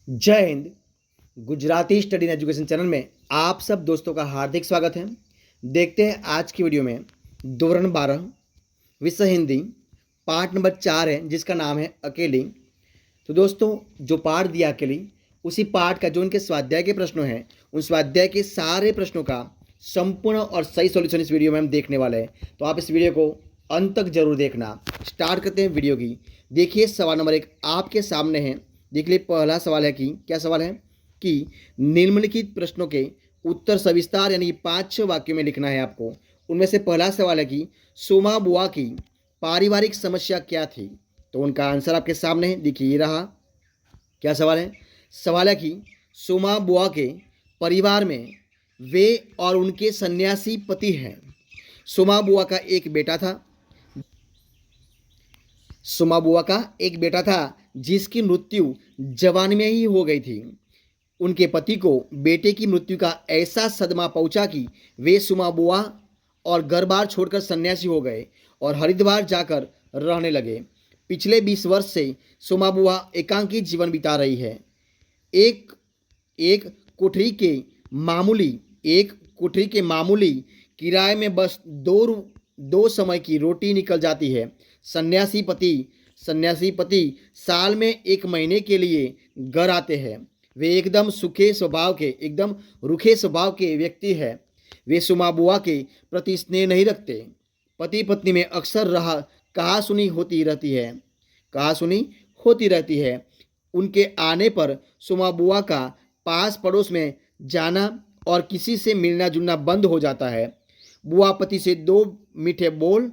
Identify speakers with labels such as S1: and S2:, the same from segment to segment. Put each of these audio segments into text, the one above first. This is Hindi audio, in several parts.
S1: जय Hind. Gujarati study and education channel में आप सब दोस्तों का हार्दिक स्वागत है। देखते हैं आज की वीडियो में धोरण 12 विषय हिंदी पाठ नंबर 4 है, जिसका नाम है अकेली। तो दोस्तों, जो पाठ दिया अकेली, उसी पाठ का जो इनके स्वाध्याय के प्रश्नों हैं, उन स्वाध्याय के सारे प्रश्नों का संपूर्ण और सही सॉल्यूशन इस वीडियो में हम देखने वाले हैं। तो आप इस वीडियो को अंत तक जरूर देखना। स्टार्ट करते हैं वीडियो की। देखिए, सवाल नंबर 1 आपके सामने है। देख लीजिए, पहला सवाल है कि क्या सवाल है कि निम्नलिखित प्रश्नों के उत्तर सविस्तार यानी कि 5-6 वाक्यों में लिखना है आपको। उनमें से पहला सवाल है कि सोमा बुआ की पारिवारिक समस्या क्या थी। तो उनका आंसर आपके सामने है, देखिए ये रहा। क्या सवाल है? सवाल है कि सोमा बुआ के परिवार में वे और उनके सन्यासी पति हैं। सोमा बुआ का एक बेटा था। सोमा बुआ का एक बेटा था जिसकी मृत्यु जवानी में ही हो गई थी। उनके पति को बेटे की मृत्यु का ऐसा सदमा पहुंचा कि वे सोमा बुआ और घर बार छोड़कर सन्यासी हो गए और हरिद्वार जाकर रहने लगे। पिछले 20 वर्ष से सोमा बुआ एकांकी जीवन बिता रही है। एक एक कोठरी के मामूली एक कोठरी के मामूली किराए में बस दो समय की रोटी निकल जाती है। सन्यासी पति साल में 1 महीने के लिए घर आते हैं। वे एकदम रुखे स्वभाव के व्यक्ति है। वे सोमा बुआ के प्रति स्नेह नहीं रखते। पति पत्नी में अक्सर कहासुनी होती रहती है। उनके आने पर सोमा बुआ का पास पड़ोस में जाना और किसी से मिलना जुलना बंद हो जाता है। बुआ पति से 2 मीठे बोल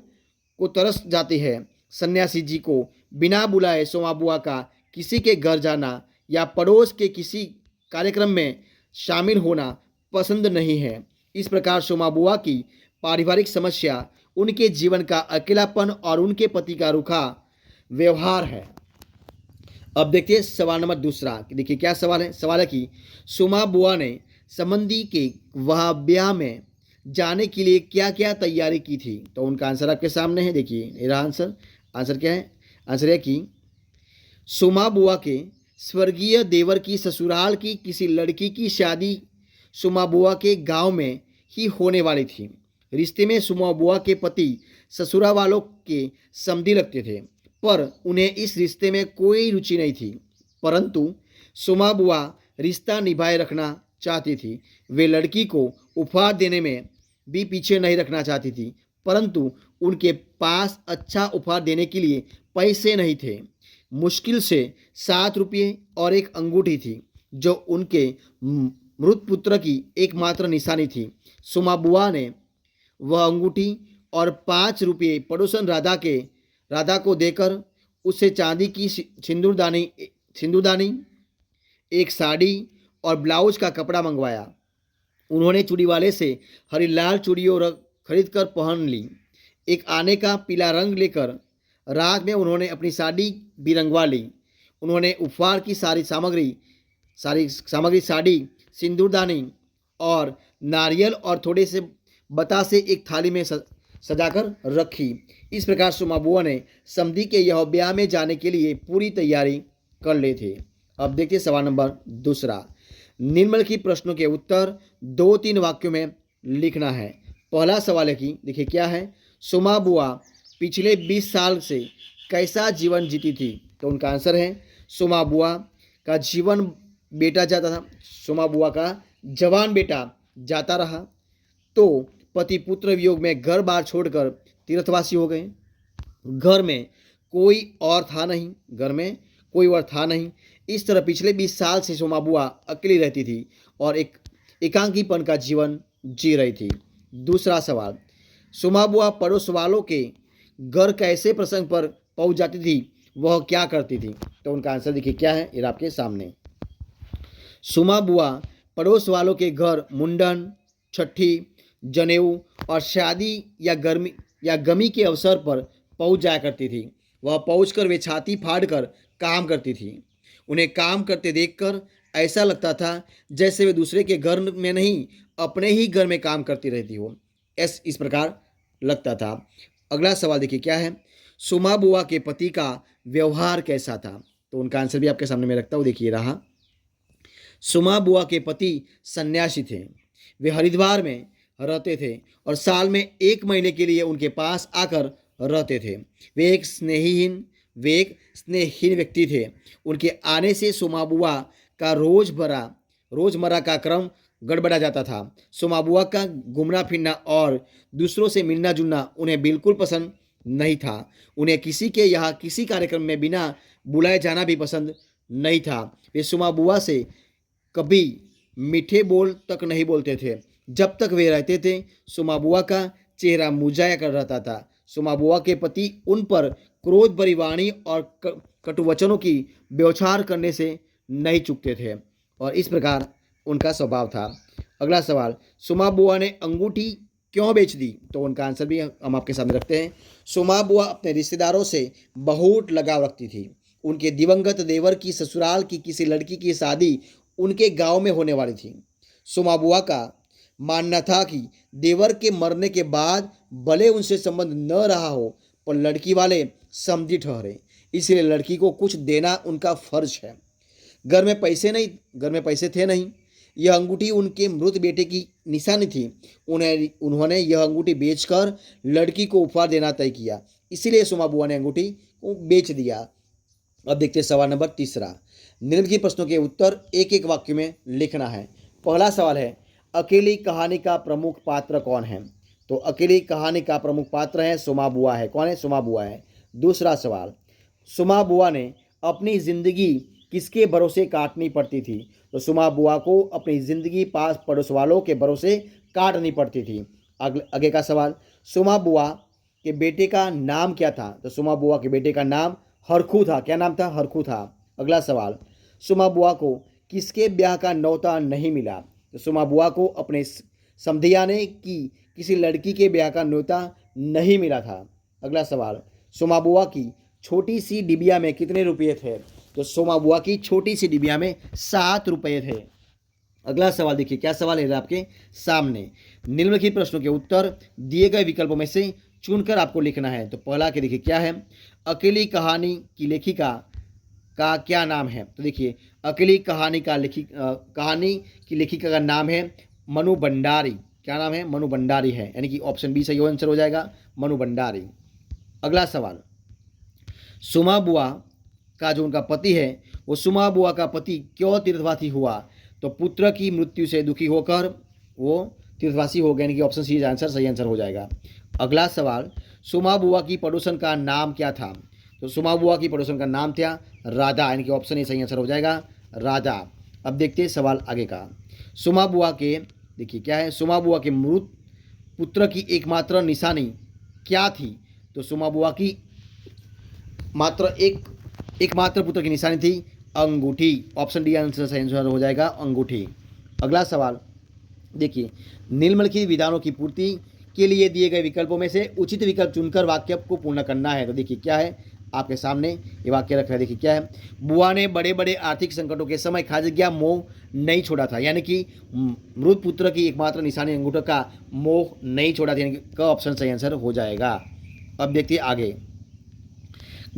S1: को तरस जाती है। सन्यासी जी को बिना बुलाए सोमा बुआ का किसी के घर जाना या पड़ोस के किसी कार्यक्रम में शामिल होना पसंद नहीं है। इस प्रकार सोमा बुआ की पारिवारिक समस्या उनके जीवन का अकेलापन और उनके पति का रूखा व्यवहार है। अब देखिए सवाल नंबर 2। देखिए क्या सवाल है। सवाल है कि सोमा बुआ ने संबंधी के वह ब्याह में जाने के लिए क्या क्या तैयारी की थी। तो उनका आंसर आपके सामने है, देखिए मेरा आंसर क्या है। आंसर है कि सोमा बुआ के स्वर्गीय देवर की ससुराल की किसी लड़की की शादी सोमा बुआ के गांव में ही होने वाली थी। रिश्ते में सोमा बुआ के पति ससुरा वालों के समधी लगते थे, पर उन्हें इस रिश्ते में कोई रुचि नहीं थी। परंतु सोमा बुआ रिश्ता निभाए रखना चाहती थी। वे लड़की को उपहार देने में भी पीछे नहीं रखना चाहती थी, परंतु उनके पास अच्छा उपहार देने के लिए पैसे नहीं थे। मुश्किल से 7 रुपये और एक अंगूठी थी, जो उनके मृत पुत्र की एकमात्र निशानी थी। सोमा बुआ ने वह अंगूठी और 5 रुपये पड़ोसन राधा को देकर उसे चांदी की सिंदूरदानी, एक साड़ी और ब्लाउज का कपड़ा मंगवाया। उन्होंने चूड़ी वाले से हरी लाल चूड़ियों खरीद कर पहन ली। एक आने का पीला रंग लेकर रात में उन्होंने अपनी साड़ी भी रंगवा ली। उन्होंने उपहार की सारी सामग्री साड़ी, सिंदूरदानी और नारियल और थोड़े से बतासे एक थाली में सजाकर रखी। इस प्रकार सोमा बुआ ने समधी के यह ब्याह में जाने के लिए पूरी तैयारी कर ली थी। अब देखिए सवाल नंबर 2। निम्नलिखित प्रश्नों के उत्तर 2-3 वाक्यों में लिखना है। पहला सवाल है कि देखिए क्या है। सोमा बुआ पिछले 20 साल से कैसा जीवन जीती थी। तो उनका आंसर है, सोमा बुआ का जवान बेटा जाता रहा, तो पति पुत्र वियोग में घर बार छोड़कर तीर्थवासी हो गए। घर में कोई और था नहीं। इस तरह पिछले 20 साल से सोमा बुआ अकेली रहती थी और एक एकांकीपन का जीवन जी रही थी। दूसरा सवाल, सोमा बुआ पड़ोस वालों के घर कैसे प्रसंग पर पहुंच जाती थी, वह क्या करती थी। तो उनका आंसर देखिए क्या है, ये आपके सामने। सोमा बुआ पड़ोस वालों के घर मुंडन, छठी, जनेऊ और शादी या गमी के अवसर पर पहुंच जाया करती थी। वह पहुंचकर वे छाती फाड़कर काम करती थी। उन्हें काम करते देखकर ऐसा लगता था जैसे वे दूसरे के घर में नहीं, अपने ही घर में काम करती रहती हो। इस प्रकार लगता था। अगला सवाल देखिए क्या है। सोमा बुआ के पति का व्यवहार कैसा था। तो उनका आंसर भी आपके सामने मैं रखता हूँ, देखिए रहा। सुमा बुआ के पति सन्यासी थे। वे हरिद्वार में रहते थे और साल में 1 महीने के लिए उनके पास आकर रहते थे। वे एक स्नेहहीन व्यक्ति थे। उनके आने से सुमा बुआ का रोजमर्रा का क्रम गड़बड़ा जाता था। सुमा बुआ का घूमना फिरना और दूसरों से मिलना जुलना उन्हें बिल्कुल पसंद नहीं था। उन्हें किसी के यहाँ किसी कार्यक्रम में बिना बुलाए जाना भी पसंद नहीं था। वे सुमा बुआ से कभी मीठे बोल तक नहीं बोलते थे। जब तक वे रहते थे सुमा बुआ का चेहरा मुरझाया कर रहता था। सुमा बुआ के पति उन पर क्रोध भरी वाणी और कटुवचनों की बौछार करने से नहीं चूकते थे और इस प्रकार उनका स्वभाव था। अगला सवाल, सुमा बुआ ने अंगूठी क्यों बेच दी? तो उनका आंसर भी हम आपके सामने रखते हैं। सुमा बुआ अपने रिश्तेदारों से बहुत लगाव रखती थी। उनके दिवंगत देवर की ससुराल की किसी लड़की की शादी उनके गांव में होने वाली थी। सुमा बुआ का मानना था कि देवर के मरने के बाद भले उनसे संबंध न रहा हो पर लड़की वाले समझी ठहरे, इसलिए लड़की को कुछ देना उनका फर्ज है। घर में पैसे थे नहीं। यह अंगूठी उनके मृत बेटे की निशानी थी। उन्होंने यह अंगूठी बेचकर लड़की को उपहार देना तय किया, इसीलिए सुमा बुआ ने अंगूठी को बेच दिया। अब देखते हैं सवाल नंबर 3। निम्नलिखित प्रश्नों के उत्तर एक एक वाक्य में लिखना है। पहला सवाल है, अकेली कहानी का प्रमुख पात्र कौन है? तो अकेली कहानी का प्रमुख पात्र है सुमा बुआ है। कौन है? सुमा बुआ है। दूसरा सवाल, सुमा बुआ ने अपनी जिंदगी किसके भरोसे काटनी पड़ती थी? तो सुमा बुआ को अपनी जिंदगी पास पड़ोस वालों के भरोसे काटनी पड़ती थी। आगे का सवाल, सुमा बुआ के बेटे का नाम क्या था? तो सुमा बुआ के बेटे का नाम हरखू था। क्या नाम था? हरखू था। अगला सवाल, सुमा बुआ को किसके ब्याह का न्योता नहीं मिला? तो सुमा बुआ को अपने समधियाने की किसी लड़की के ब्याह का न्योता नहीं मिला था। अगला सवाल, सुमा बुआ की छोटी सी डिबिया में कितने रुपये थे? तो सुमा बुआ की छोटी सी डिबिया में 7 रुपये थे। अगला सवाल देखिए, क्या सवाल है आपके सामने। निम्नलिखित प्रश्नों के उत्तर दिए गए विकल्पों में से चुनकर आपको लिखना है। तो पहला के देखिए क्या है, अकेली कहानी की लेखिका का क्या नाम है? तो देखिए, अकेली कहानी की लेखिका का नाम है मनु भंडारी। क्या नाम है? मनु भंडारी है, यानी कि ऑप्शन बी सही आंसर हो जाएगा, मनु भंडारी। अगला सवाल, सुमा बुआ का जो उनका पति है वो सुमा बुआ का पति क्यों तीर्थवासी हुआ? तो पुत्र की मृत्यु से दुखी होकर वो तीर्थवासी हो गए, यानी कि ऑप्शन सी आंसर सही आंसर हो जाएगा। अगला सवाल, सुमा बुआ की पड़ोसन का नाम क्या था? तो सुमा बुआ की पड़ोसन का नाम था राधा, यानी कि ऑप्शन ए सही आंसर हो जाएगा, राधा। अब देखते हैं सवाल आगे का। सुमा बुआ के देखिए क्या है, सुमा बुआ के मृत पुत्र की एकमात्र निशानी क्या थी? तो सुमा बुआ की एकमात्र पुत्र की निशानी थी अंगूठी। ऑप्शन डी आंसर सही आंसर हो जाएगा, अंगूठी। अगला सवाल देखिए, निम्नलिखित विधानों की पूर्ति के लिए दिए गए विकल्पों में से उचित विकल्प चुनकर वाक्य को पूर्ण करना है। तो देखिए क्या है, आपके सामने ये वाक्य रखा है। देखिए क्या है, बुआ ने बड़े बड़े आर्थिक संकटों के समय खाजगिया मोह नहीं छोड़ा था, यानी कि मृत पुत्र की एकमात्र निशानी अंगूठा का मोह नहीं छोड़ा था, यानी कि का ऑप्शन सही आंसर हो जाएगा। अब देखिए आगे,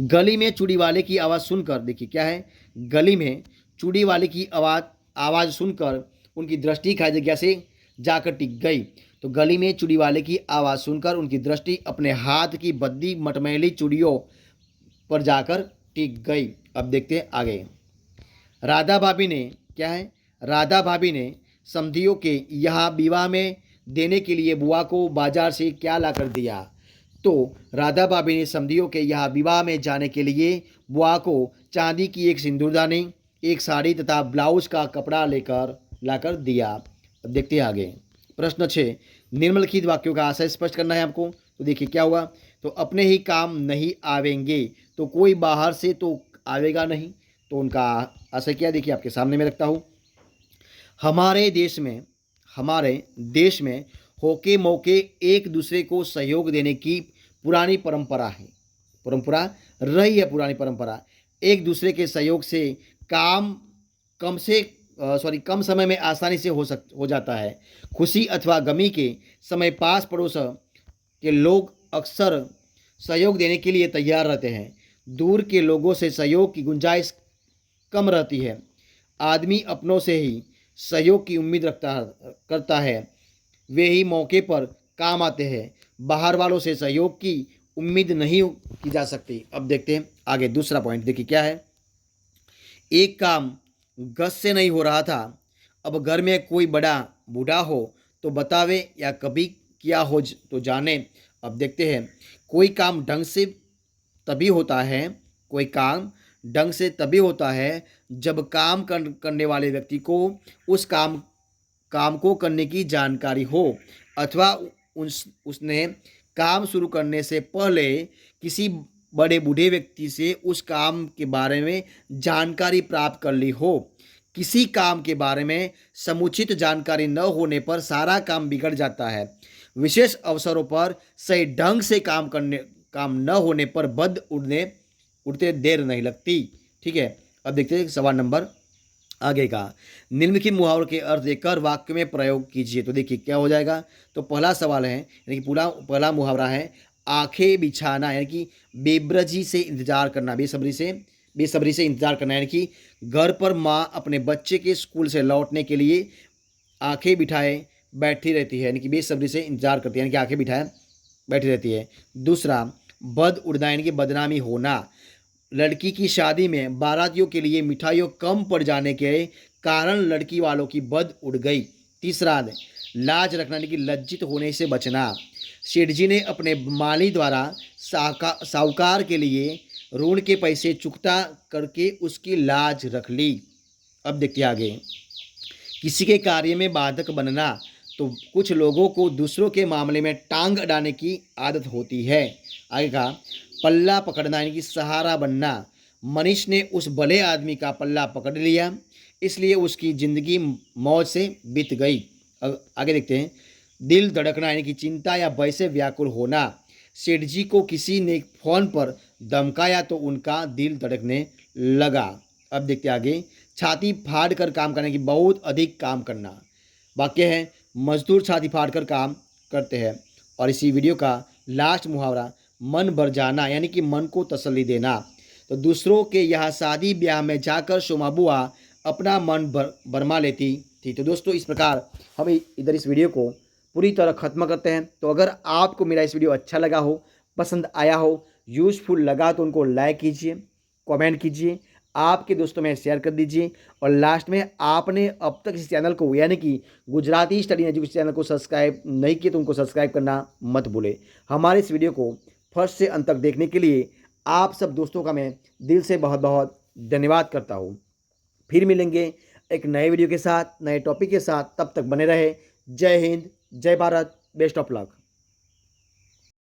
S1: गली में चूड़ी वाले की आवाज़ सुनकर, देखिए क्या है, गली में चूड़ी वाले की आवाज़ सुनकर उनकी दृष्टि खाजगिया से जाकर टिक गई। तो गली में चूड़ी वाले की आवाज़ सुनकर उनकी दृष्टि अपने हाथ की बद्दी मटमैली चूड़ियों पर जाकर टिक गई। अब देखते हैं आगे, राधा भाभी ने क्या है, राधा भाभी ने समधियों के यहाँ विवाह में देने के लिए बुआ को बाजार से क्या ला कर दिया? तो राधा भाभी ने समधियों के यहाँ विवाह में जाने के लिए बुआ को चांदी की एक सिंदूरदानी, एक साड़ी तथा ब्लाउज का कपड़ा लाकर दिया। अब देखते हैं आगे, प्रश्न 6, निम्नलिखित वाक्यों का आशय स्पष्ट करना है आपको। तो देखिए क्या हुआ, तो अपने ही काम नहीं आवेंगे तो कोई बाहर से तो आवेगा नहीं। तो उनका आशय क्या, देखिए आपके सामने मैं रखता हूँ। हमारे देश में होके मौके एक दूसरे को सहयोग देने की पुरानी परंपरा है। एक दूसरे के सहयोग से काम कम समय में आसानी से हो जाता है। खुशी अथवा गमी के समय पास पड़ोस के लोग अक्सर सहयोग देने के लिए तैयार रहते हैं। दूर के लोगों से सहयोग की गुंजाइश कम रहती है। आदमी अपनों से ही सहयोग की उम्मीद करता है, वे ही मौके पर काम आते हैं। बाहर वालों से सहयोग की उम्मीद नहीं की जा सकती। अब देखते हैं आगे दूसरा पॉइंट, देखिए क्या है। एक काम गस से नहीं हो रहा था, अब घर में कोई बड़ा बूढ़ा हो तो बतावे या कभी किया हो तो जाने। अब देखते हैं, कोई काम ढंग से तभी होता है, कोई काम ढंग से तभी होता है जब काम करने वाले व्यक्ति को उस काम काम को करने की जानकारी हो, अथवा उसने काम शुरू करने से पहले किसी बड़े बूढ़े व्यक्ति से उस काम के बारे में जानकारी प्राप्त कर ली हो। किसी काम के बारे में समुचित जानकारी न होने पर सारा काम बिगड़ जाता है। विशेष अवसरों पर सही ढंग से काम न होने पर बद उड़ते देर नहीं लगती। ठीक है, अब देखते हैं सवाल नंबर आगे का। निम्नलिखित मुहावरों के अर्थ देकर वाक्य में प्रयोग कीजिए। तो देखिए क्या हो जाएगा। तो पहला सवाल है, यानी कि पहला मुहावरा है आंखें बिछाना, यानी कि बेब्रजी से इंतजार करना, बेसब्री से इंतजार करना, यानी कि घर पर माँ अपने बच्चे के स्कूल से लौटने के लिए आंखें बिठाए बैठी रहती है, यानी कि बेसब्री से इंतजार करती है, यानी कि आंखें बिठाए बैठी रहती है। दूसरा, बद उड़ना, यानी कि बदनामी होना। लड़की की शादी में बारातियों के लिए मिठाइयों कम पड़ जाने के कारण लड़की वालों की बद उड़ गई। तीसरा, लाज रखना, यानी कि लज्जित होने से बचना। सेठ जी ने अपने माली द्वारा साहूकार के लिए ऋण के पैसे चुकता करके उसकी लाज रख ली। अब देखिए आगे, किसी के कार्य में बाधक बनना। तो कुछ लोगों को दूसरों के मामले में टांग अड़ाने की आदत होती है। आगे का, पल्ला पकड़ना, यानी कि सहारा बनना। मनीष ने उस भले आदमी का पल्ला पकड़ लिया, इसलिए उसकी जिंदगी मौज से बीत गई। अब आगे देखते हैं, दिल धड़कना, यानी कि चिंता या भय से व्याकुल होना। सेठ जी को किसी ने फोन पर धमकाया तो उनका दिल धड़कने लगा। अब देखते हैं आगे, छाती फाड़ कर काम करने की बहुत अधिक काम करना। वाक्य है, मजदूर छाती फाड़ कर काम करते हैं। और इसी वीडियो का लास्ट मुहावरा, मन भर जाना, यानी कि मन को तसल्ली देना। तो दूसरों के यहाँ शादी ब्याह में जाकर शोमा बुआ अपना मन भरमा लेती थी। तो दोस्तों, इस प्रकार हम इधर इस वीडियो को पूरी तरह ख़त्म करते हैं। तो अगर आपको मेरा इस वीडियो अच्छा लगा हो, पसंद आया हो, यूज़फुल लगा तो उनको लाइक कीजिए, कमेंट कीजिए, आपके दोस्तों में शेयर कर दीजिए। और लास्ट में आपने अब तक इस चैनल को, यानी कि गुजराती स्टडी एजुकेशन चैनल को सब्सक्राइब नहीं किए तो उनको सब्सक्राइब करना मत भूलें। हमारे इस वीडियो को फर्स्ट से अंत तक देखने के लिए आप सब दोस्तों का मैं दिल से बहुत बहुत धन्यवाद करता हूँ। फिर मिलेंगे एक नए वीडियो के साथ, नए टॉपिक के साथ। तब तक बने रहे। जय हिंद, जय भारत, बेस्ट ऑफ लक।